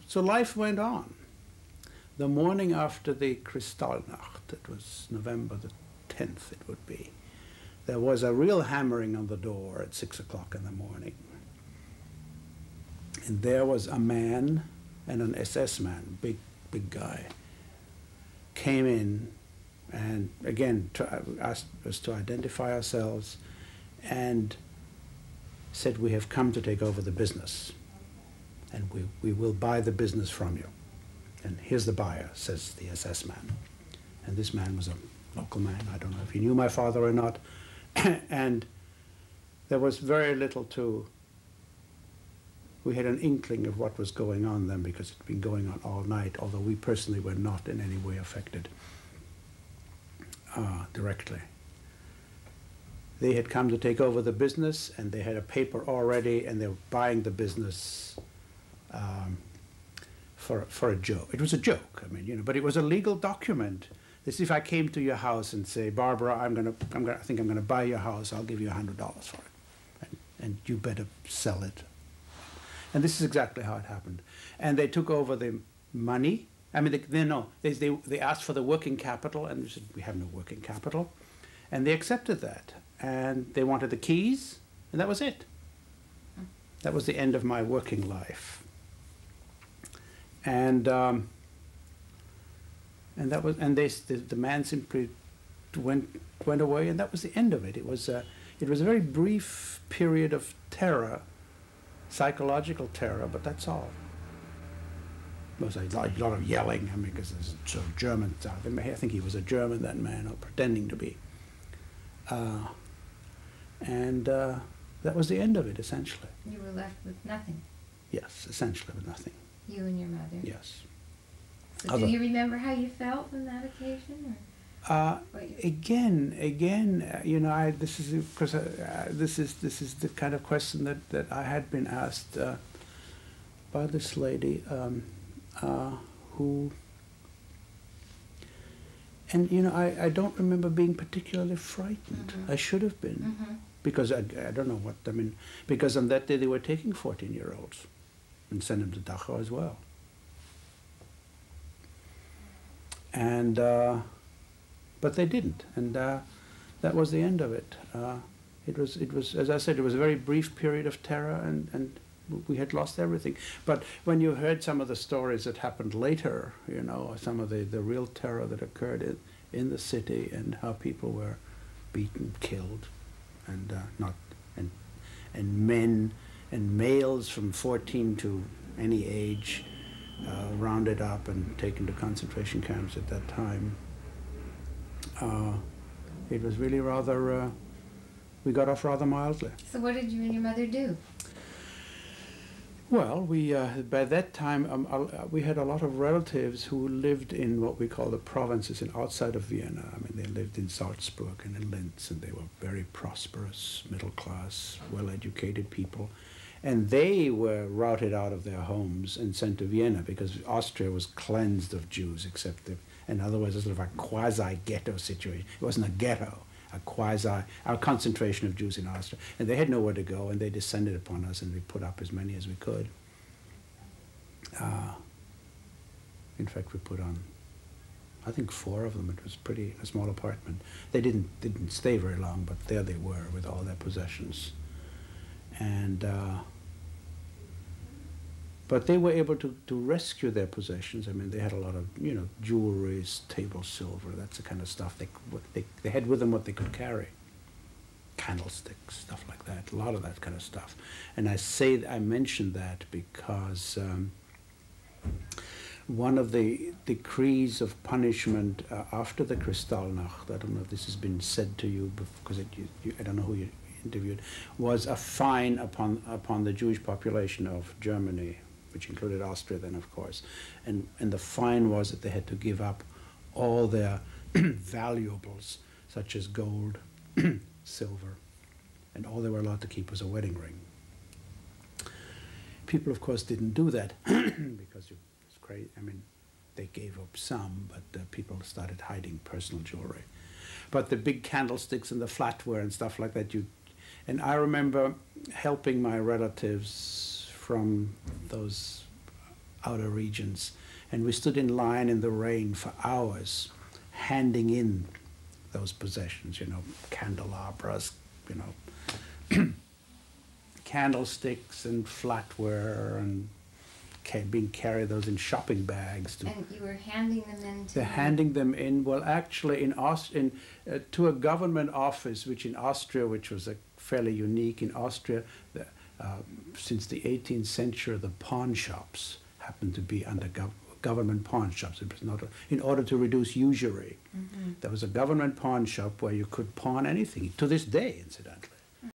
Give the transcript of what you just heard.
So life went on. The morning after the Kristallnacht, it was November the 10th, it would be, there was a real hammering on the door at 6 o'clock in the morning. And there was a man and an SS man, big guy, came in and again asked us to identify ourselves and said, "We have come to take over the business and we will buy the business from you. And here's the buyer," says the SS man. And this man was a local man. I don't know if he knew my father or not. And there was very little we had an inkling of what was going on then because it had been going on all night, although we personally were not in any way affected directly. They had come to take over the business and they had a paper already and they were buying the business for a joke. It was a joke, I mean, you know, but it was a legal document. This, if I came to your house and say, "Barbara, I think I'm gonna buy your house. I'll give you $100 for it, and you better sell it." And this is exactly how it happened. And they took over the money. I mean, they asked for the working capital, and we said, "We have no working capital," and they accepted that. And they wanted the keys, and that was it. That was the end of my working life. And that was, and the man simply went away, and that was the end of it. It was a very brief period of terror, psychological terror, but that's all. There was a lot of yelling, I mean, because there's sort of Germans out there. I think he was a German, that man, or pretending to be. That was the end of it, essentially. You were left with nothing. Yes, essentially with nothing. You and your mother. Yes. So do you remember how you felt on that occasion? Or again, you know, this is because this is the kind of question that I had been asked by this lady who. And you know, I don't remember being particularly frightened. Mm-hmm. I should have been, mm-hmm. because I don't know what, I mean, because on that day they were taking 14-year-olds and sending them to Dachau as well. And but they didn't, and that was the end of it. It was, as I said, it was a very brief period of terror, and we had lost everything. But when you heard some of the stories that happened later, you know, some of the real terror that occurred in the city, and how people were beaten, killed, and and men and males from 14 to any age rounded up and taken to concentration camps at that time. It was really rather, we got off rather mildly. So what did you and your mother do? Well, we by that time we had a lot of relatives who lived in what we call the provinces outside of Vienna. I mean, they lived in Salzburg and in Linz, and they were very prosperous, middle class, well-educated people. And they were routed out of their homes and sent to Vienna because Austria was cleansed of Jews, except in other words, a sort of a quasi-ghetto situation. It wasn't a ghetto, a concentration of Jews in Austria. And they had nowhere to go, and they descended upon us, and we put up as many as we could. In fact, we put on, I think, 4 of them. It was a small apartment. They didn't stay very long, but there they were with all their possessions. And but they were able to rescue their possessions. I mean, they had a lot of, you know, jewelry, table silver, that's the kind of stuff. They had with them what they could carry. Candlesticks, stuff like that, a lot of that kind of stuff. And I mentioned that because one of the decrees of punishment after the Kristallnacht, I don't know if this has been said to you, because I don't know who you interviewed, was a fine upon the Jewish population of Germany, which included Austria then, of course. And the fine was that they had to give up all their valuables, such as gold, silver, and all they were allowed to keep was a wedding ring. People, of course, didn't do that because it's crazy. I mean, they gave up some, but people started hiding personal jewelry. But the big candlesticks and the flatware and stuff like that, and I remember helping my relatives from those outer regions. And we stood in line in the rain for hours, handing in those possessions, you know, candelabras, you know, candlesticks and flatware, and being carried those in shopping bags. And you were handing them in to... They're handing them in, well, actually, to a government office, which in Austria, which was fairly unique in Austria, since the 18th century, the pawn shops happened to be under government pawn shops. It was not in order to reduce usury. There was a government pawn shop where you could pawn anything, to this day, incidentally.